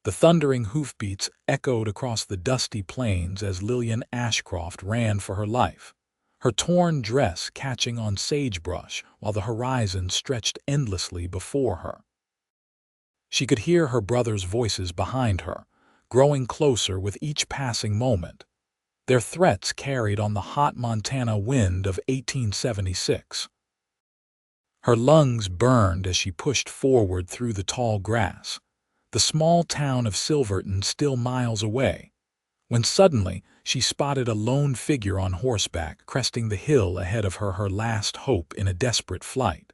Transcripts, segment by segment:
The thundering hoofbeats echoed across the dusty plains as Lillian Ashcroft ran for her life, her torn dress catching on sagebrush while the horizon stretched endlessly before her. She could hear her brothers' voices behind her, growing closer with each passing moment, their threats carried on the hot Montana wind of 1876. Her lungs burned as she pushed forward through the tall grass, the small town of Silverton still miles away, when suddenly she spotted a lone figure on horseback cresting the hill ahead of her, her last hope in a desperate flight.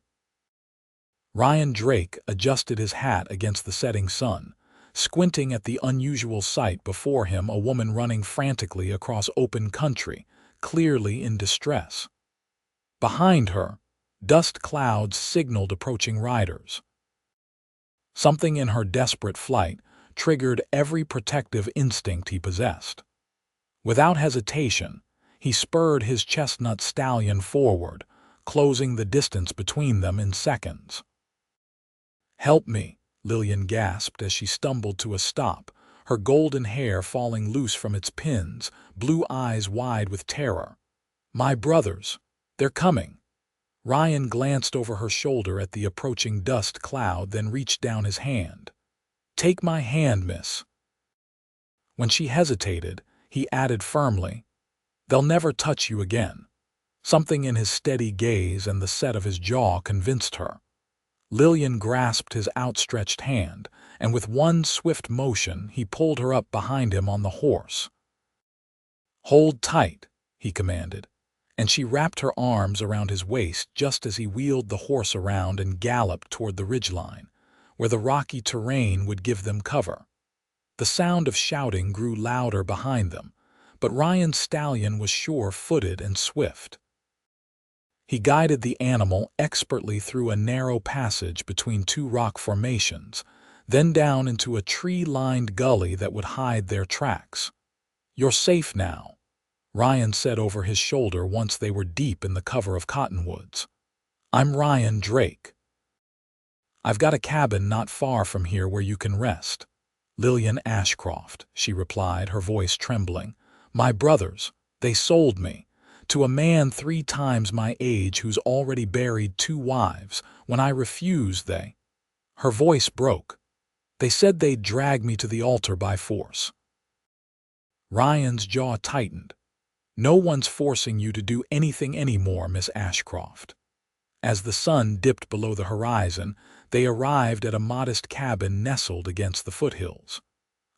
Ryan Drake adjusted his hat against the setting sun, squinting at the unusual sight before him, a woman running frantically across open country, clearly in distress. Behind her, dust clouds signaled approaching riders. Something in her desperate flight triggered every protective instinct he possessed. Without hesitation, he spurred his chestnut stallion forward, closing the distance between them in seconds. "Help me," Lillian gasped as she stumbled to a stop, her golden hair falling loose from its pins, blue eyes wide with terror. "My brothers, they're coming." Ryan glanced over her shoulder at the approaching dust cloud, then reached down his hand. "Take my hand, miss." When she hesitated, he added firmly, "They'll never touch you again." Something in his steady gaze and the set of his jaw convinced her. Lillian grasped his outstretched hand, and with one swift motion he pulled her up behind him on the horse. "Hold tight," he commanded, and she wrapped her arms around his waist just as he wheeled the horse around and galloped toward the ridgeline, where the rocky terrain would give them cover. The sound of shouting grew louder behind them, but Ryan's stallion was sure-footed and swift. He guided the animal expertly through a narrow passage between two rock formations, then down into a tree-lined gully that would hide their tracks. "You're safe now," Ryan said over his shoulder once they were deep in the cover of cottonwoods. "I'm Ryan Drake. I've got a cabin not far from here where you can rest." "Lillian Ashcroft," she replied, her voice trembling. "My brothers, they sold me to a man 3 times my age who's already buried 2 wives. When I refused, they—" Her voice broke. "They said they'd drag me to the altar by force." Ryan's jaw tightened. "No one's forcing you to do anything anymore, Miss Ashcroft." As the sun dipped below the horizon, they arrived at a modest cabin nestled against the foothills.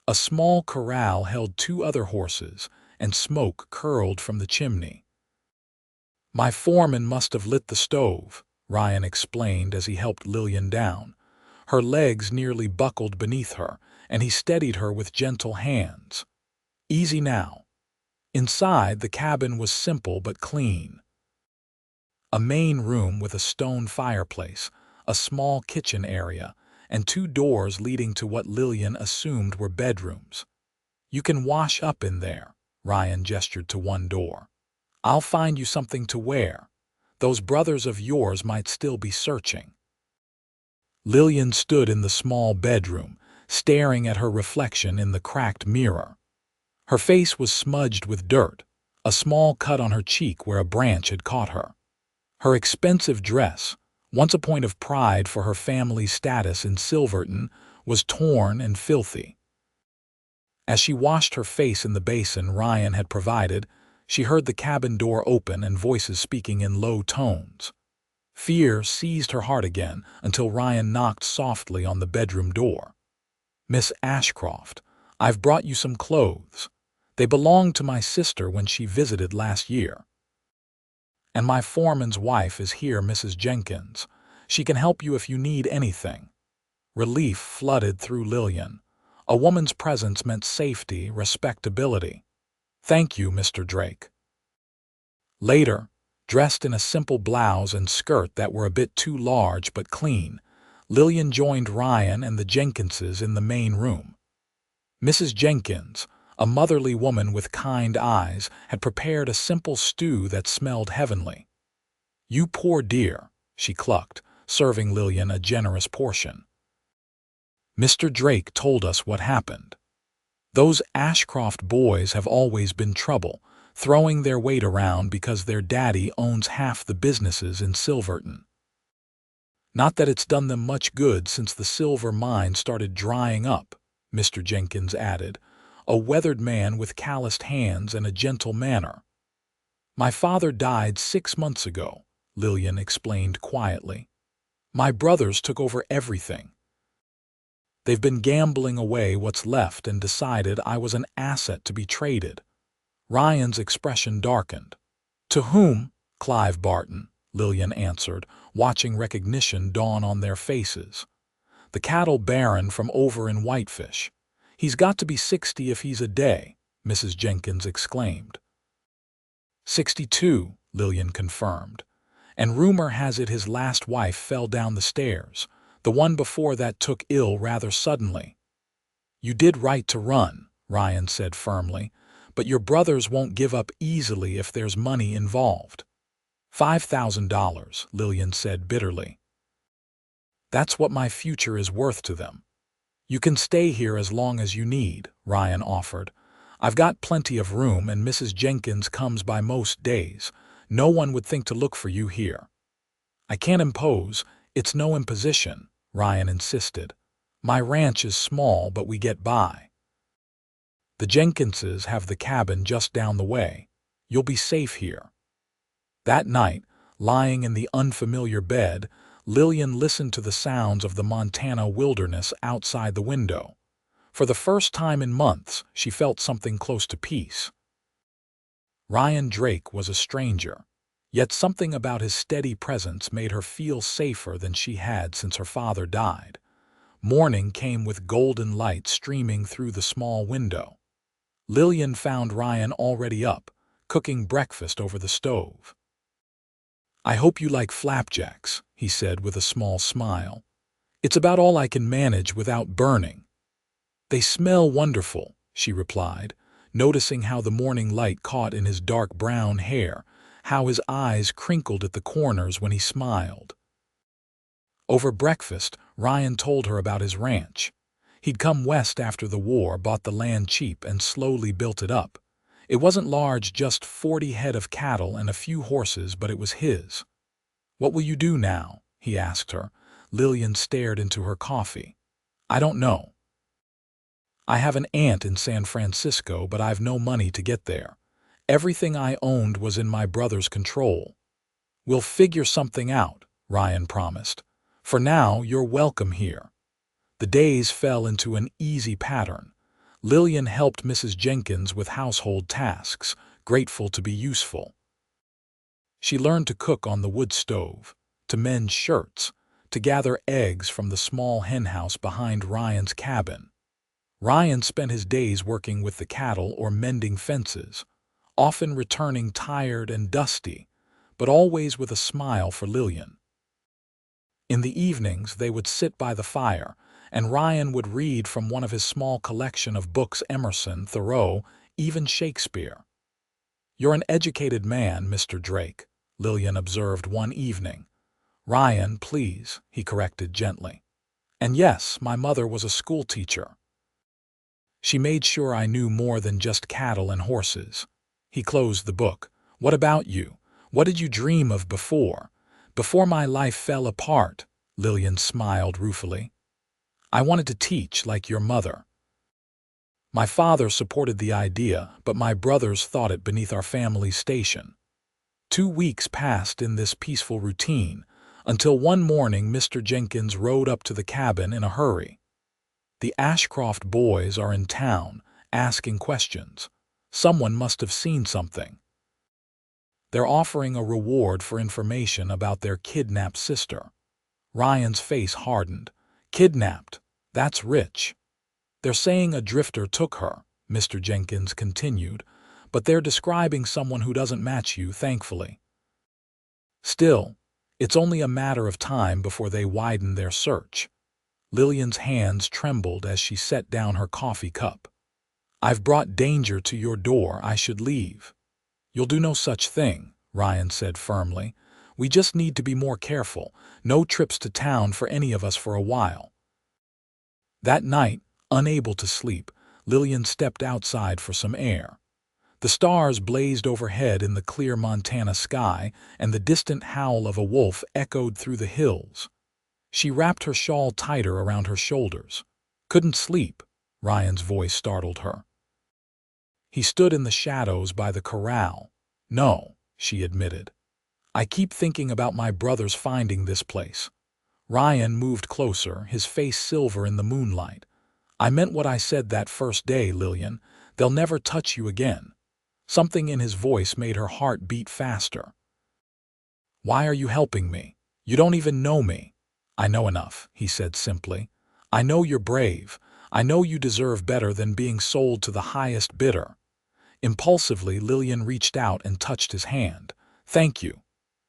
A small corral held 2 other horses, and smoke curled from the chimney. "My foreman must have lit the stove," Ryan explained as he helped Lillian down. Her legs nearly buckled beneath her, and he steadied her with gentle hands. "Easy now." Inside, the cabin was simple but clean. A main room with a stone fireplace, a small kitchen area, and 2 doors leading to what Lillian assumed were bedrooms. "You can wash up in there," Ryan gestured to one door. "I'll find you something to wear. Those brothers of yours might still be searching." Lillian stood in the small bedroom, staring at her reflection in the cracked mirror. Her face was smudged with dirt, a small cut on her cheek where a branch had caught her. Her expensive dress, once a point of pride for her family's status in Silverton, was torn and filthy. As she washed her face in the basin Ryan had provided, she heard the cabin door open and voices speaking in low tones. Fear seized her heart again until Ryan knocked softly on the bedroom door. "Miss Ashcroft, I've brought you some clothes. They belonged to my sister when she visited last year. And my foreman's wife is here, Mrs. Jenkins. She can help you if you need anything." Relief flooded through Lillian. A woman's presence meant safety, respectability. "Thank you, Mr. Drake." Later, dressed in a simple blouse and skirt that were a bit too large but clean, Lillian joined Ryan and the Jenkinses in the main room. Mrs. Jenkins, a motherly woman with kind eyes, had prepared a simple stew that smelled heavenly. "You poor dear," she clucked, serving Lillian a generous portion. Mr. Drake told us what happened. Those Ashcroft boys have always been trouble, throwing their weight around because their daddy owns half the businesses in Silverton. Not that it's done them much good since the silver mine started drying up, Mr. Jenkins added, a weathered man with calloused hands and a gentle manner. My father died 6 months ago, Lillian explained quietly. My brothers took over everything. They've been gambling away what's left and decided I was an asset to be traded. Ryan's expression darkened. To whom? Clive Barton, Lillian answered, watching recognition dawn on their faces. The cattle baron from over in Whitefish. He's got to be 60 if he's a day, Mrs. Jenkins exclaimed. 62, Lillian confirmed. And rumor has it his last wife fell down the stairs. The one before that took ill rather suddenly. You did right to run, Ryan said firmly, but your brothers won't give up easily if there's money involved. $5,000, Lillian said bitterly. That's what my future is worth to them. You can stay here as long as you need, Ryan offered. I've got plenty of room and Mrs. Jenkins comes by most days. No one would think to look for you here. I can't impose. It's no imposition, Ryan insisted. My ranch is small, but we get by. The Jenkinses have the cabin just down the way. You'll be safe here. That night, lying in the unfamiliar bed, Lillian listened to the sounds of the Montana wilderness outside the window. For the first time in months, she felt something close to peace. Ryan Drake was a stranger, yet something about his steady presence made her feel safer than she had since her father died. Morning came with golden light streaming through the small window. Lillian found Ryan already up, cooking breakfast over the stove. I hope you like flapjacks, he said with a small smile. It's about all I can manage without burning. They smell wonderful, she replied, noticing how the morning light caught in his dark brown hair, how his eyes crinkled at the corners when he smiled. Over breakfast, Ryan told her about his ranch. He'd come west after the war, bought the land cheap, and slowly built it up. It wasn't large, just 40 head of cattle and a few horses, but it was his. What will you do now? He asked her. Lillian stared into her coffee. I don't know. I have an aunt in San Francisco, but I've no money to get there. Everything I owned was in my brother's control. We'll figure something out, Ryan promised. For now, you're welcome here. The days fell into an easy pattern. Lillian helped Mrs. Jenkins with household tasks, grateful to be useful. She learned to cook on the wood stove, to mend shirts, to gather eggs from the small henhouse behind Ryan's cabin. Ryan spent his days working with the cattle or mending fences, often returning tired and dusty, but always with a smile for Lillian. In the evenings, they would sit by the fire, and Ryan would read from one of his small collection of books, Emerson, Thoreau, even Shakespeare. You're an educated man, Mr. Drake, Lillian observed one evening. Ryan, please, he corrected gently. And yes, my mother was a schoolteacher. She made sure I knew more than just cattle and horses. He closed the book. What about you? What did you dream of before? Before my life fell apart, Lillian smiled ruefully. I wanted to teach like your mother. My father supported the idea, but my brothers thought it beneath our family station. 2 weeks passed in this peaceful routine, until one morning Mr. Jenkins rode up to the cabin in a hurry. The Ashcroft boys are in town, asking questions. Someone must have seen something. They're offering a reward for information about their kidnapped sister. Ryan's face hardened. Kidnapped? That's rich. They're saying a drifter took her, Mr. Jenkins continued, but they're describing someone who doesn't match you, thankfully. Still, it's only a matter of time before they widen their search. Lillian's hands trembled as she set down her coffee cup. I've brought danger to your door. I should leave. You'll do no such thing, Ryan said firmly. We just need to be more careful. No trips to town for any of us for a while. That night, unable to sleep, Lillian stepped outside for some air. The stars blazed overhead in the clear Montana sky, and the distant howl of a wolf echoed through the hills. She wrapped her shawl tighter around her shoulders. "Couldn't sleep," Ryan's voice startled her. He stood in the shadows by the corral. "No," she admitted. "I keep thinking about my brothers finding this place." Ryan moved closer, his face silver in the moonlight. "I meant what I said that first day, Lillian. They'll never touch you again." Something in his voice made her heart beat faster. "Why are you helping me? You don't even know me." "I know enough," he said simply. "I know you're brave. I know you deserve better than being sold to the highest bidder." Impulsively, Lillian reached out and touched his hand. "Thank you."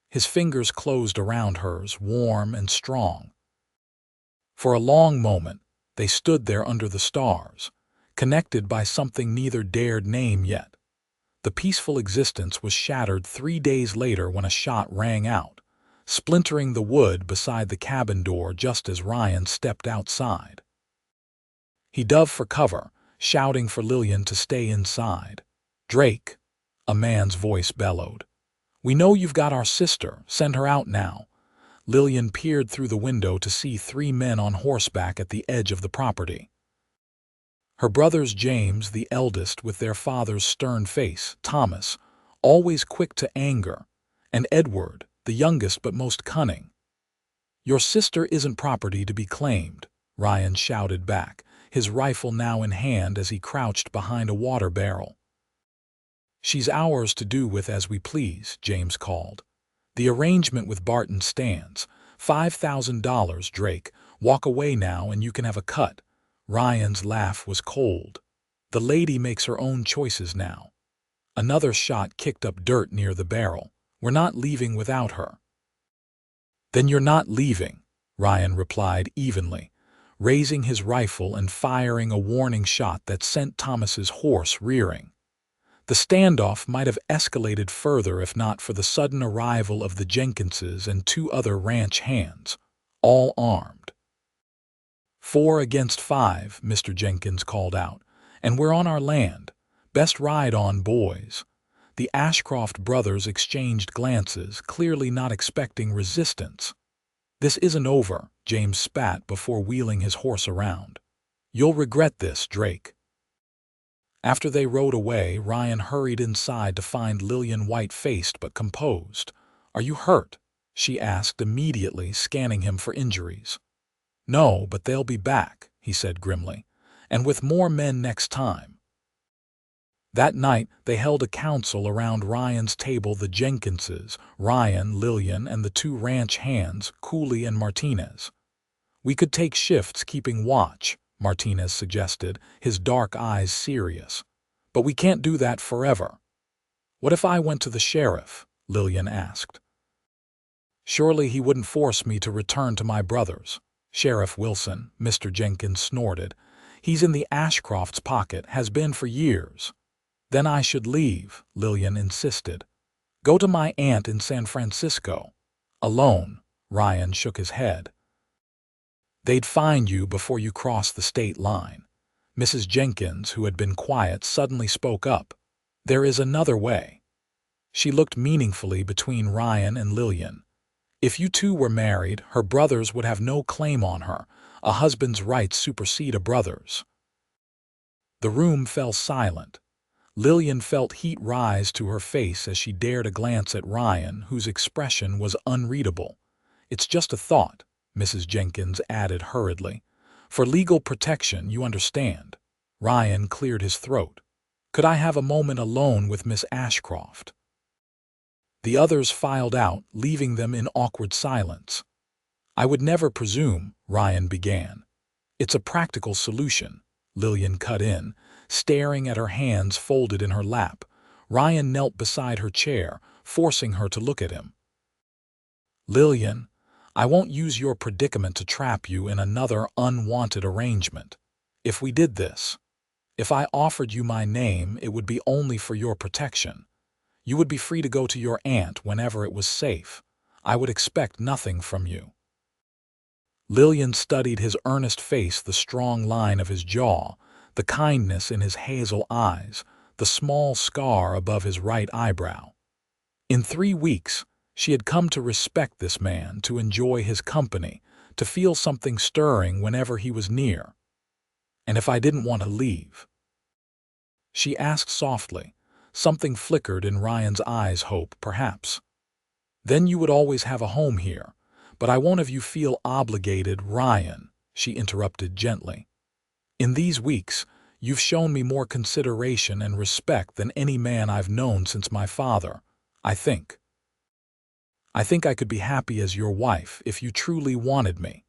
His fingers closed around hers, warm and strong. For a long moment, they stood there under the stars, connected by something neither dared name yet. The peaceful existence was shattered 3 days later when a shot rang out, splintering the wood beside the cabin door just as Ryan stepped outside. He dove for cover, shouting for Lillian to stay inside. "Drake," a man's voice bellowed. "We know you've got our sister. Send her out now." Lillian peered through the window to see 3 men on horseback at the edge of the property. Her brothers James, the eldest, with their father's stern face, Thomas, always quick to anger, and Edward, the youngest but most cunning. "Your sister isn't property to be claimed," Ryan shouted back, his rifle now in hand as he crouched behind a water barrel. "She's ours to do with as we please," James called. "The arrangement with Barton stands. $5,000, Drake. Walk away now and you can have a cut." Ryan's laugh was cold. "The lady makes her own choices now." Another shot kicked up dirt near the barrel. "We're not leaving without her." "Then you're not leaving," Ryan replied evenly, raising his rifle and firing a warning shot that sent Thomas's horse rearing. The standoff might have escalated further if not for the sudden arrival of the Jenkinses and 2 other ranch hands, all armed. "4 against 5, Mr. Jenkins called out, "and we're on our land. Best ride on, boys." The Ashcroft brothers exchanged glances, clearly not expecting resistance. "This isn't over," James spat before wheeling his horse around. "You'll regret this, Drake." After they rode away, Ryan hurried inside to find Lillian white-faced but composed. "Are you hurt?" she asked immediately, scanning him for injuries. "No, but they'll be back," he said grimly, "and with more men next time." That night, they held a council around Ryan's table, the Jenkinses, Ryan, Lillian, and the 2 ranch hands, Cooley and Martinez. "We could take shifts keeping watch," Martinez suggested, his dark eyes serious. "But we can't do that forever." "What if I went to the sheriff?" Lillian asked. "Surely he wouldn't force me to return to my brothers." "Sheriff Wilson," Mr. Jenkins snorted. "He's in the Ashcroft's pocket, has been for years." "Then I should leave," Lillian insisted. "Go to my aunt in San Francisco." "Alone," Ryan shook his head. "They'd find you before you crossed the state line." Mrs. Jenkins, who had been quiet, suddenly spoke up. "There is another way." She looked meaningfully between Ryan and Lillian. "If you 2 were married, her brothers would have no claim on her. A husband's rights supersede a brother's." The room fell silent. Lillian felt heat rise to her face as she dared a glance at Ryan, whose expression was unreadable. "It's just a thought," Mrs. Jenkins added hurriedly. "For legal protection, you understand." Ryan cleared his throat. "Could I have a moment alone with Miss Ashcroft?" The others filed out, leaving them in awkward silence. "I would never presume," Ryan began. "It's a practical solution," Lillian cut in, staring at her hands folded in her lap. Ryan knelt beside her chair, forcing her to look at him. "Lillian, I won't use your predicament to trap you in another unwanted arrangement. If we did this, if I offered you my name, it would be only for your protection. You would be free to go to your aunt whenever it was safe. I would expect nothing from you." Lillian studied his earnest face, the strong line of his jaw, the kindness in his hazel eyes, the small scar above his right eyebrow. In 3 weeks, she had come to respect this man, to enjoy his company, to feel something stirring whenever he was near. "And if I didn't want to leave?" she asked softly. Something flickered in Ryan's eyes, hope, perhaps. "Then you would always have a home here. But I won't have you feel obligated, Ryan," she interrupted gently. "In these weeks, you've shown me more consideration and respect than any man I've known since my father. I think I could be happy as your wife if you truly wanted me."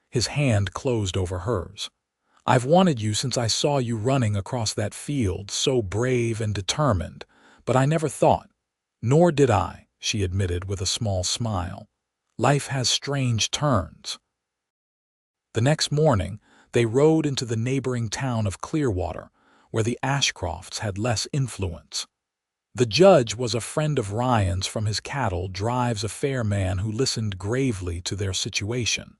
His hand closed over hers. "I've wanted you since I saw you running across that field, so brave and determined, but I never thought—" "Nor did I," she admitted with a small smile. "Life has strange turns." The next morning, they rode into the neighboring town of Clearwater, where the Ashcrofts had less influence. The judge was a friend of Ryan's from his cattle drives, a fair man who listened gravely to their situation.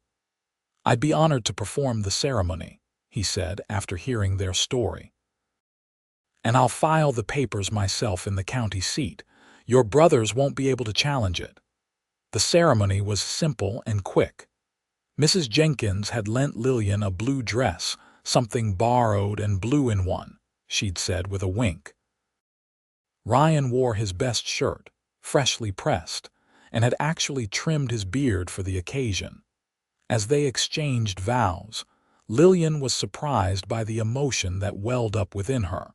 "I'd be honored to perform the ceremony," he said after hearing their story. "And I'll file the papers myself in the county seat. Your brothers won't be able to challenge it." The ceremony was simple and quick. Mrs. Jenkins had lent Lillian a blue dress, something borrowed and blue in one, she'd said with a wink. Ryan wore his best shirt, freshly pressed, and had actually trimmed his beard for the occasion. As they exchanged vows, Lillian was surprised by the emotion that welled up within her.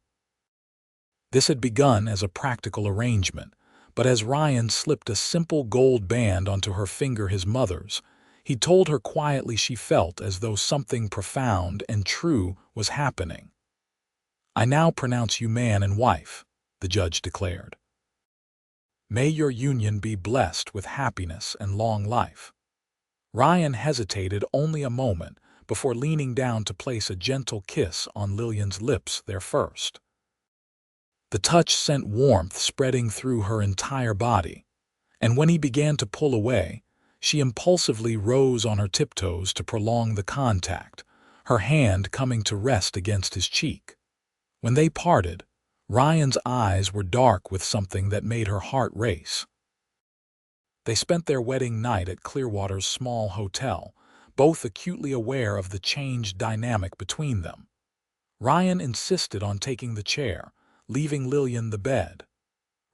This had begun as a practical arrangement, but as Ryan slipped a simple gold band onto her finger, his mother's, he told her quietly she felt as though something profound and true was happening. "I now pronounce you man and wife," the judge declared. "May your union be blessed with happiness and long life." Ryan hesitated only a moment before leaning down to place a gentle kiss on Lillian's lips, their first. The touch sent warmth spreading through her entire body, and when he began to pull away, she impulsively rose on her tiptoes to prolong the contact, her hand coming to rest against his cheek. When they parted, Ryan's eyes were dark with something that made her heart race. They spent their wedding night at Clearwater's small hotel, both acutely aware of the changed dynamic between them. Ryan insisted on taking the chair, leaving Lillian the bed.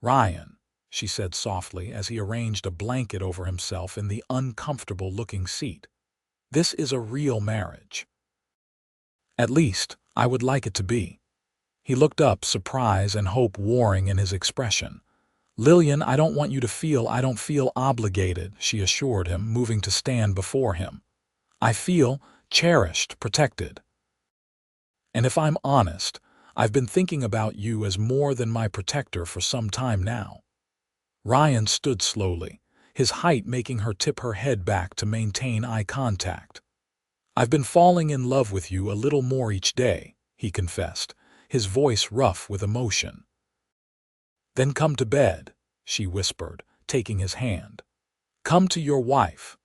"Ryan," she said softly as he arranged a blanket over himself in the uncomfortable-looking seat, "this is a real marriage. At least, I would like it to be." He looked up, surprise and hope warring in his expression. "Lillian, I don't want you to feel I don't feel obligated," she assured him, moving to stand before him. "I feel cherished, protected. And if I'm honest, I've been thinking about you as more than my protector for some time now." Ryan stood slowly, his height making her tip her head back to maintain eye contact. "I've been falling in love with you a little more each day," he confessed, his voice rough with emotion. "Then come to bed," she whispered, taking his hand. "Come to your wife."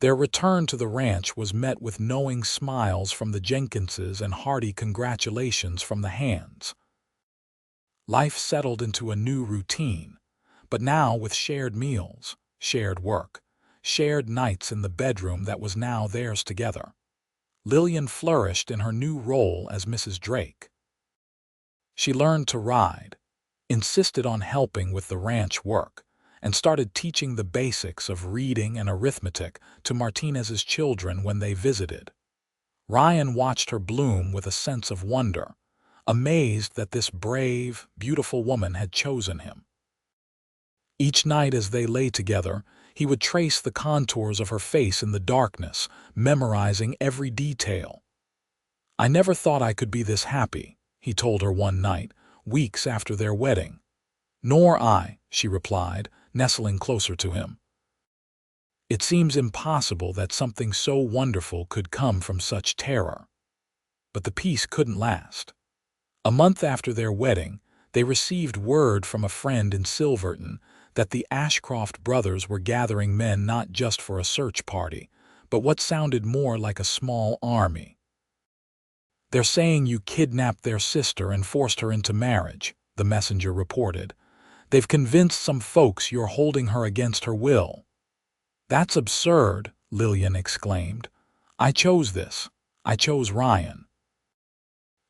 Their return to the ranch was met with knowing smiles from the Jenkinses and hearty congratulations from the Hands. Life settled into a new routine, but now with shared meals, shared work, shared nights in the bedroom that was now theirs together. Lillian flourished in her new role as Mrs. Drake. She learned to ride, insisted on helping with the ranch work, and started teaching the basics of reading and arithmetic to Martinez's children when they visited. Ryan watched her bloom with a sense of wonder, amazed that this brave, beautiful woman had chosen him. Each night as they lay together, he would trace the contours of her face in the darkness, memorizing every detail. "I never thought I could be this happy," he told her one night, weeks after their wedding. "Nor I," she replied, nestling closer to him. "It seems impossible that something so wonderful could come from such terror." But the peace couldn't last. A month after their wedding, they received word from a friend in Silverton that the Ashcroft brothers were gathering men not just for a search party, but what sounded more like a small army. "They're saying you kidnapped their sister and forced her into marriage," the messenger reported. "They've convinced some folks you're holding her against her will." "That's absurd," Lillian exclaimed. "I chose this. I chose Ryan."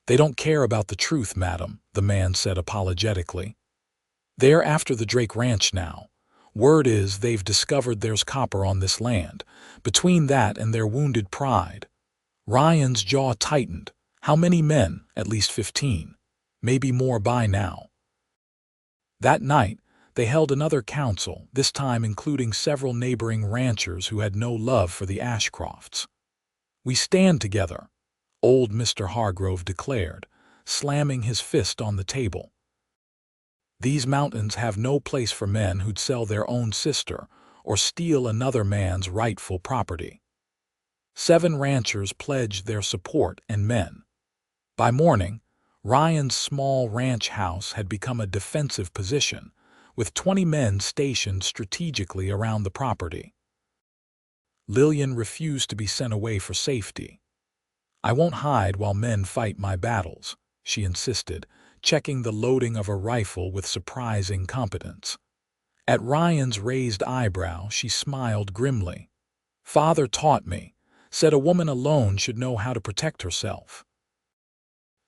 "They don't care about the truth, madam," the man said apologetically. "They're after the Drake Ranch now. Word is they've discovered there's copper on this land. Between that and their wounded pride." Ryan's jaw tightened. How many men? At least 15. Maybe more by now. That night, they held another council, this time including several neighboring ranchers who had no love for the Ashcrofts. "We stand together," old Mr. Hargrove declared, slamming his fist on the table. "These mountains have no place for men who'd sell their own sister or steal another man's rightful property." 7 ranchers pledged their support and men. By morning, Ryan's small ranch house had become a defensive position, with 20 men stationed strategically around the property. Lillian refused to be sent away for safety. "I won't hide while men fight my battles," she insisted, checking the loading of a rifle with surprising competence. At Ryan's raised eyebrow, she smiled grimly. "Father taught me, said a woman alone should know how to protect herself."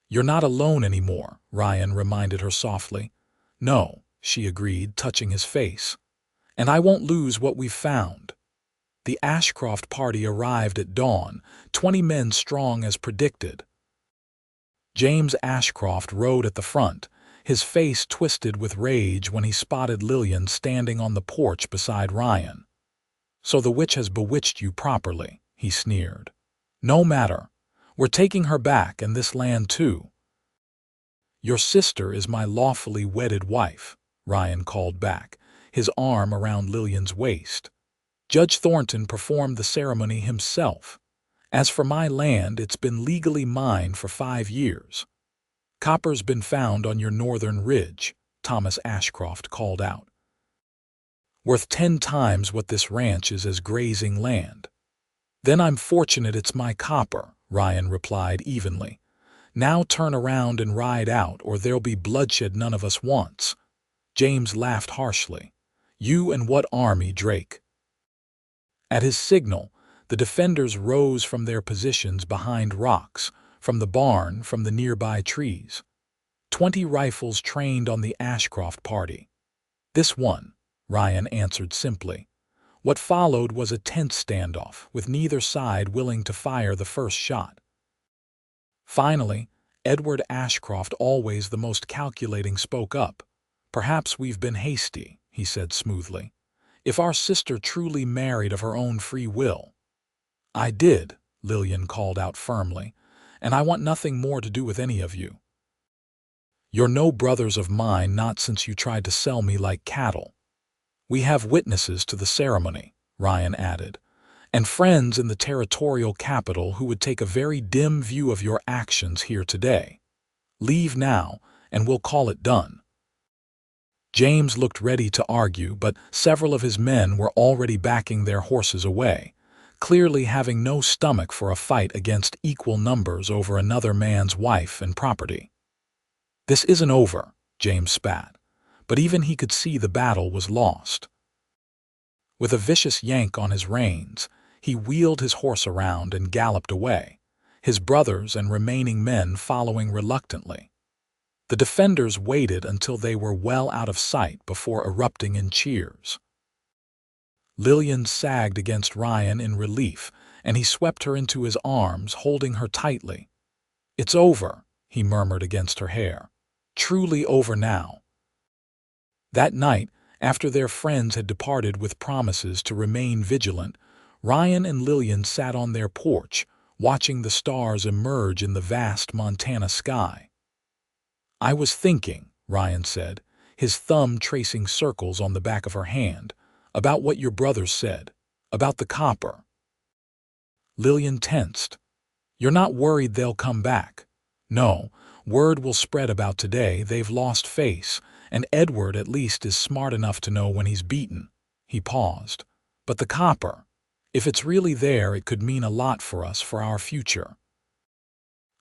"You're not alone anymore," Ryan reminded her softly. "No," she agreed, touching his face. "And I won't lose what we've found." The Ashcroft party arrived at dawn, 20 men strong as predicted. James Ashcroft rode at the front, his face twisted with rage when he spotted Lillian standing on the porch beside Ryan. "So the witch has bewitched you properly," he sneered. "No matter. We're taking her back, and this land too." "Your sister is my lawfully wedded wife," Ryan called back, his arm around Lillian's waist. "Judge Thornton performed the ceremony himself. As for my land, it's been legally mine for 5 years." "Copper's been found on your northern ridge," Thomas Ashcroft called out. "Worth 10 times what this ranch is as grazing land." "Then I'm fortunate it's my copper," Ryan replied evenly. "Now turn around and ride out, or there'll be bloodshed none of us wants." James laughed harshly. "You and what army, Drake?" At his signal, the defenders rose from their positions behind rocks, from the barn, from the nearby trees. 20 rifles trained on the Ashcroft party. "This one," Ryan answered simply. What followed was a tense standoff, with neither side willing to fire the first shot. Finally, Edward Ashcroft, always the most calculating, spoke up. "Perhaps we've been hasty," he said smoothly. "If our sister truly married of her own free will—" "I did," Lillian called out firmly, "and I want nothing more to do with any of you." "You're no brothers of mine, not since you tried to sell me like cattle." "We have witnesses to the ceremony," Ryan added, "and friends in the territorial capital who would take a very dim view of your actions here today. Leave now, and we'll call it done." James looked ready to argue, but several of his men were already backing their horses away, clearly having no stomach for a fight against equal numbers over another man's wife and property. "This isn't over," James spat, but even he could see the battle was lost. With a vicious yank on his reins, he wheeled his horse around and galloped away, his brothers and remaining men following reluctantly. The defenders waited until they were well out of sight before erupting in cheers. Lillian sagged against Ryan in relief, and he swept her into his arms, holding her tightly. "It's over," he murmured against her hair. "Truly over now." That night, after their friends had departed with promises to remain vigilant, Ryan and Lillian sat on their porch, watching the stars emerge in the vast Montana sky. "I was thinking," Ryan said, his thumb tracing circles on the back of her hand, "about what your brothers said, about the copper." Lillian tensed. "You're not worried they'll come back?" "No, word will spread about today they've lost face, and Edward at least is smart enough to know when he's beaten." He paused. "But the copper, If it's really there, it could mean a lot for us, for our future."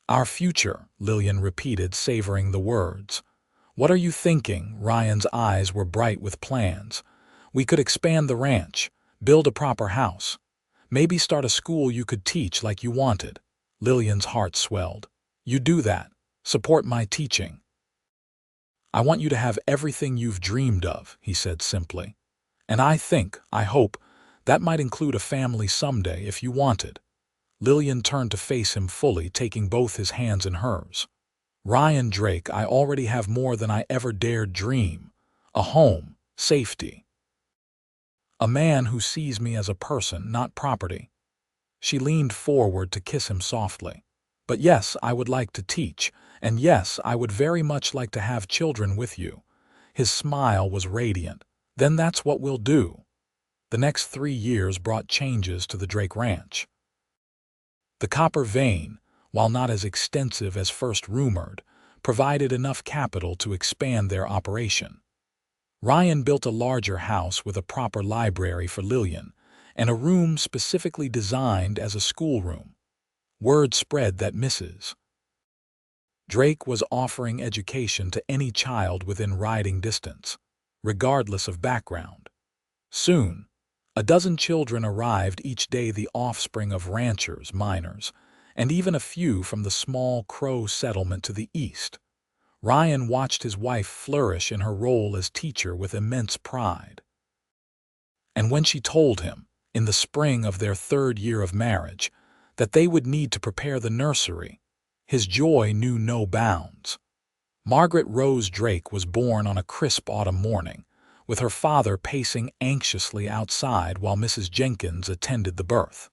"Our future," Lillian repeated, savoring the words. "What are you thinking?" Ryan's eyes were bright with plans. "We could expand the ranch, build a proper house, maybe start a school you could teach like you wanted." Lillian's heart swelled. "You do that. Support my teaching." "I want you to have everything you've dreamed of," he said simply. "And I hope, that might include a family someday if you wanted." Lillian turned to face him fully, taking both his hands in hers. "Ryan Drake, I already have more than I ever dared dream. A home, safety. A man who sees me as a person, not property." She leaned forward to kiss him softly. "But yes, I would like to teach, and yes, I would very much like to have children with you." His smile was radiant. "Then that's what we'll do." The next 3 years brought changes to the Drake Ranch. The copper vein, while not as extensive as first rumored, provided enough capital to expand their operation. Ryan built a larger house with a proper library for Lillian, and a room specifically designed as a schoolroom. Word spread that Mrs. Drake was offering education to any child within riding distance, regardless of background. Soon, a dozen children arrived each day, the offspring of ranchers, miners, and even a few from the small Crow settlement to the east. Ryan watched his wife flourish in her role as teacher with immense pride. And when she told him, in the spring of their 3rd year of marriage, that they would need to prepare the nursery, his joy knew no bounds. Margaret Rose Drake was born on a crisp autumn morning, with her father pacing anxiously outside while Mrs. Jenkins attended the birth.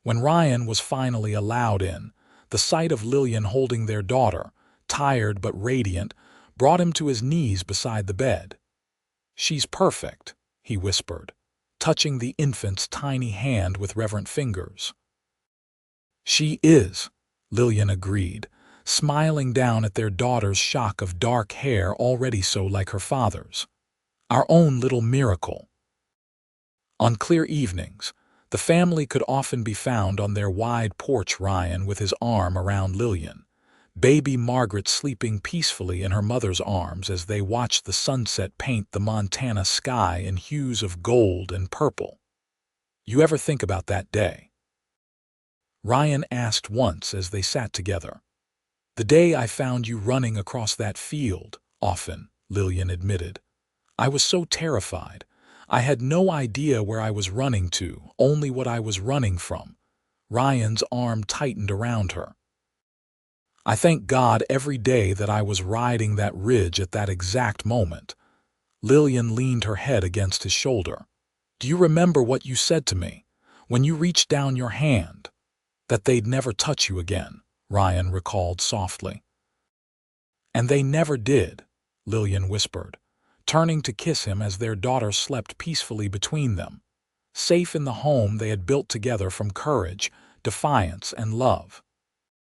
When Ryan was finally allowed in, the sight of Lillian holding their daughter, tired but radiant, brought him to his knees beside the bed. "She's perfect," he whispered, touching the infant's tiny hand with reverent fingers. "She is," Lillian agreed, smiling down at their daughter's shock of dark hair already so like her father's. "Our own little miracle." On clear evenings, the family could often be found on their wide porch, Ryan with his arm around Lillian, baby Margaret sleeping peacefully in her mother's arms as they watched the sunset paint the Montana sky in hues of gold and purple. "You ever think about that day?" Ryan asked once as they sat together. "The day I found you running across that field." "Often," Lillian admitted. "I was so terrified. I had no idea where I was running to, only what I was running from." Ryan's arm tightened around her. "I thank God every day that I was riding that ridge at that exact moment." Lillian leaned her head against his shoulder. "Do you remember what you said to me, when you reached down your hand? That they'd never touch you again," Ryan recalled softly. "And they never did," Lillian whispered, turning to kiss him as their daughter slept peacefully between them, safe in the home they had built together from courage, defiance, and love.